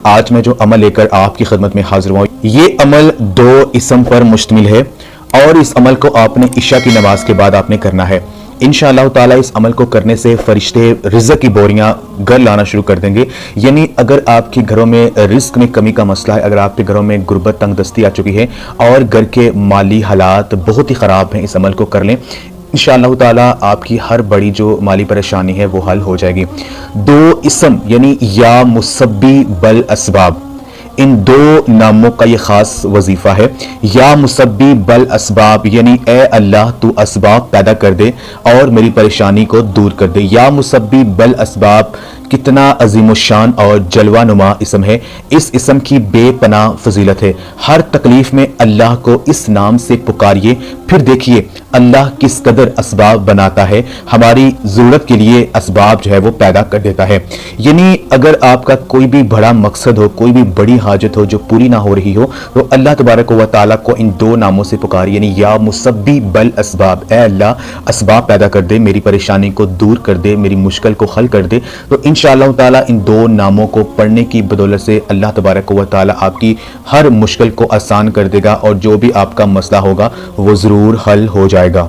آج میں جو عمل لے کر آپ کی خدمت میں حاضر ہوں یہ عمل 2 اسم پر مشتمل ہے اور اس عمل کو آپ نے عشاء کی نماز کے بعد آپ نے کرنا ہے۔ انشاءاللہ تعالی اس عمل کو کرنے سے فرشتے رزق کی بوریاں گھر لانا شروع کر دیں گے۔ یعنی اگر آپ کے گھروں میں رزق میں کمی کا مسئلہ ہے، اگر آپ کے گھروں میں غربت تنگ دستی آ چکی ہے اور گھر کے مالی حالات بہت ہی خراب ہیں، اس عمل کو کر لیں، انشاءاللہ تعالی آپ کی ہر بڑی جو مالی پریشانی ہے وہ حل ہو جائے گی۔ 2 اسم یعنی یا مسبب الاسباب، ان 2 ناموں کا یہ خاص وظیفہ ہے۔ یا مسبب الاسباب یعنی اے اللہ تو اسباب پیدا کر دے اور میری پریشانی کو دور کر دے۔ یا مسبب الاسباب کتنا عظیم الشان اور جلوہ نما اسم ہے۔ اس اسم کی بے پناہ فضیلت ہے۔ ہر تکلیف میں اللہ کو اس نام سے پکاریے، پھر دیکھیے اللہ کس قدر اسباب بناتا ہے، ہماری ضرورت کے لیے اسباب جو ہے وہ پیدا کر دیتا ہے۔ یعنی اگر آپ کا کوئی بھی بڑا مقصد ہو، کوئی بھی بڑی حاجت ہو جو پوری نہ ہو رہی ہو، تو اللہ تبارک و تعالیٰ کو ان 2 ناموں سے پکاریے، یعنی یا مسبب الاسباب، اے اللہ اسباب پیدا کر دے، میری پریشانی کو دور کر دے، میری مشکل کو حل کر دے۔ تو انشاءاللہ تعالیٰ ان 2 ناموں کو پڑھنے کی بدولت سے اللہ تبارک و تعالیٰ آپ کی ہر مشکل کو آسان کر دے گا اور جو بھی آپ کا مسئلہ ہوگا وہ ضرور حل ہو جائے گا۔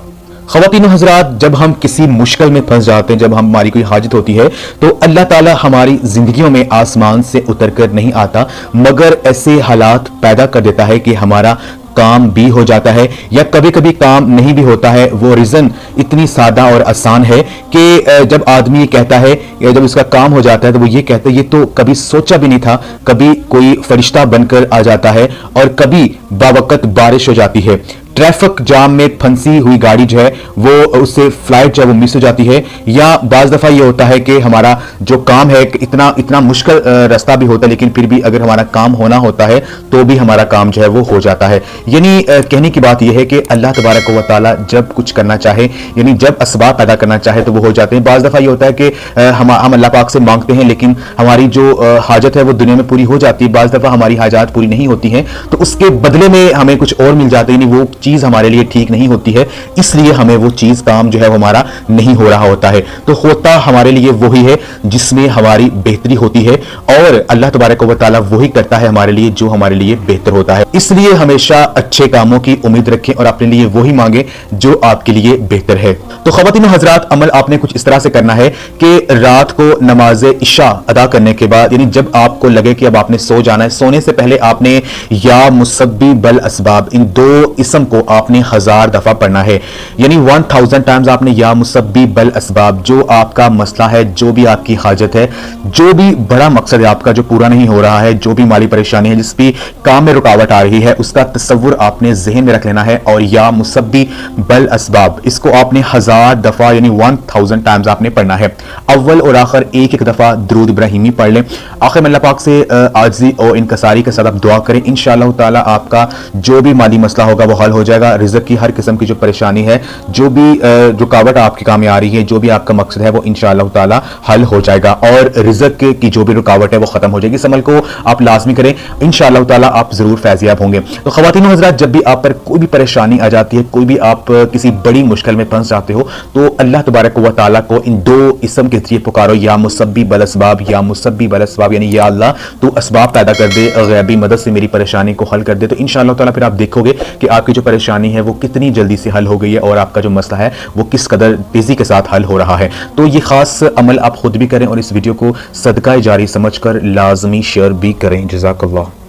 خواتین و حضرات، جب ہم کسی مشکل میں پھنس جاتے ہیں، جب ہماری کوئی حاجت ہوتی ہے، تو اللہ تعالیٰ ہماری زندگیوں میں آسمان سے اتر کر نہیں آتا، مگر ایسے حالات پیدا کر دیتا ہے کہ ہمارا کام بھی ہو جاتا ہے یا کبھی کبھی کام نہیں بھی ہوتا ہے۔ وہ ریزن اتنی سادہ اور آسان ہے کہ جب آدمی یہ کہتا ہے یا جب اس کا کام ہو جاتا ہے تو وہ یہ کہتا ہے یہ تو کبھی سوچا بھی نہیں تھا، کبھی کوئی فرشتہ بن کر آ جاتا ہے اور کبھی باوقت بارش ہو جاتی ہے، ٹریفک جام میں پھنسی ہوئی گاڑی جو ہے وہ اس سے فلائٹ جو ہے وہ مس ہو جاتی ہے، یا بعض دفعہ یہ ہوتا ہے کہ ہمارا جو کام ہے اتنا مشکل راستہ بھی ہوتا ہے لیکن پھر بھی اگر ہمارا کام ہونا ہوتا ہے تو بھی ہمارا کام جو ہے وہ ہو جاتا ہے۔ یعنی کہنے کی بات یہ ہے کہ اللہ تبارک و تعالیٰ جب کچھ کرنا چاہے، یعنی جب اسباب پیدا کرنا چاہے تو وہ ہو جاتے ہیں۔ بعض دفعہ یہ ہوتا ہے کہ ہم اللہ پاک سے مانگتے ہیں لیکن ہماری جو حاجت ہے وہ دنیا میں پوری ہو جاتی ہے، بعض دفعہ ہماری حاجات پوری نہیں ہوتی ہیں تو اس کے بدلے میں ہمیں کچھ اور مل جاتا ہے، یعنی وہ چیز ہمارے لیے ٹھیک نہیں ہوتی ہے، اس لیے ہمیں وہ چیز کام جو ہے ہمارا نہیں ہو رہا ہوتا ہے۔ تو ہوتا ہمارے لیے وہی ہے جس میں ہماری بہتری ہوتی ہے اور اللہ تبارک و تعالیٰ وہی کرتا ہے ہمارے لیے جو ہمارے لیے بہتر ہوتا ہے۔ اس لیے ہمیشہ اچھے کاموں کی امید رکھیں اور اپنے لیے وہی مانگیں جو آپ کے لیے بہتر ہے۔ تو خواتین و حضرات، عمل آپ نے کچھ اس طرح سے کرنا ہے کہ رات کو نماز عشاء ادا کرنے کے بعد، یعنی جب آپ کو لگے کہ اب آپ نے سو جانا ہے، سونے سے پہلے آپ نے یا مسبب الاسباب ان 2 اسم کو آپ نے 1000 دفعہ پڑھنا ہے، یعنی 1000 ٹائمز آپ نے یا مسبب الاسباب، جو آپ کا مسئلہ ہے، جو بھی آپ کی حاجت ہے، جو بھی بڑا مقصد ہے آپ کا جو پورا نہیں ہو رہا ہے، جو بھی مالی پریشانی ہے، جس بھی کام میں رکاوٹ آ رہی ہے، اس کا تصور آپ نے ذہن میں رکھ لینا ہے اور یا مسبب الاسباب اس کو آپ نے 1000 دفعہ یعنی 1000 ٹائمز آپ نے پڑھنا ہے۔ اول اور آخر ایک دفعہ درود ابراہیمی پڑھ لیں۔ آخر میں اللہ پاک سے عاجزی اور انکساری کے ساتھ آپ دعا کریں، انشاءاللہ تعالیٰ آپ کا جو بھی مالی مسئلہ ہوگا وہ حل ہو جائے گا۔ رزق کی ہر قسم کی جو پریشانی ہے، جو بھی رکاوٹ آپ کے کام میں آ رہی ہے، جو بھی آپ کا مقصد ہے وہ انشاءاللہ تعالیٰ حل ہو جائے گا اور رزق کی جو بھی رکاوٹ ہے وہ ختم ہو جائے گی۔ اس عمل کو آپ لازمی کریں، انشاءاللہ تعالیٰ آپ ضرور فیضیاب ہوں گے۔ تو خواتین و حضرات، جب بھی آپ پر کوئی بھی پریشانی آ جاتی ہے، کوئی بھی آپ کسی بڑی مشکل میں پھنس جاتے ہو، تو اللہ تبارک و تعالیٰ کو ان 2 اسم کے ذریعے پکارو، یا مسبب الاسباب، یا مسبب الاسباب یعنی یا اللہ تو اسباب پیدا کر دے، غیبی مدد سے میری پریشانی کو حل کر دے۔ تو انشاءاللہ تعالیٰ پھر آپ دیکھو گے کہ آپ کی جو پریشانی ہے وہ کتنی جلدی سے حل ہو گئی ہے اور آپ کا جو مسئلہ ہے وہ کس قدر تیزی کے ساتھ حل ہو رہا ہے۔ تو یہ خاص عمل آپ خود بھی کریں اور اس ویڈیو کو صدقہ جاری سمجھ کر لازمی شیئر بھی کریں۔ جزاک اللہ۔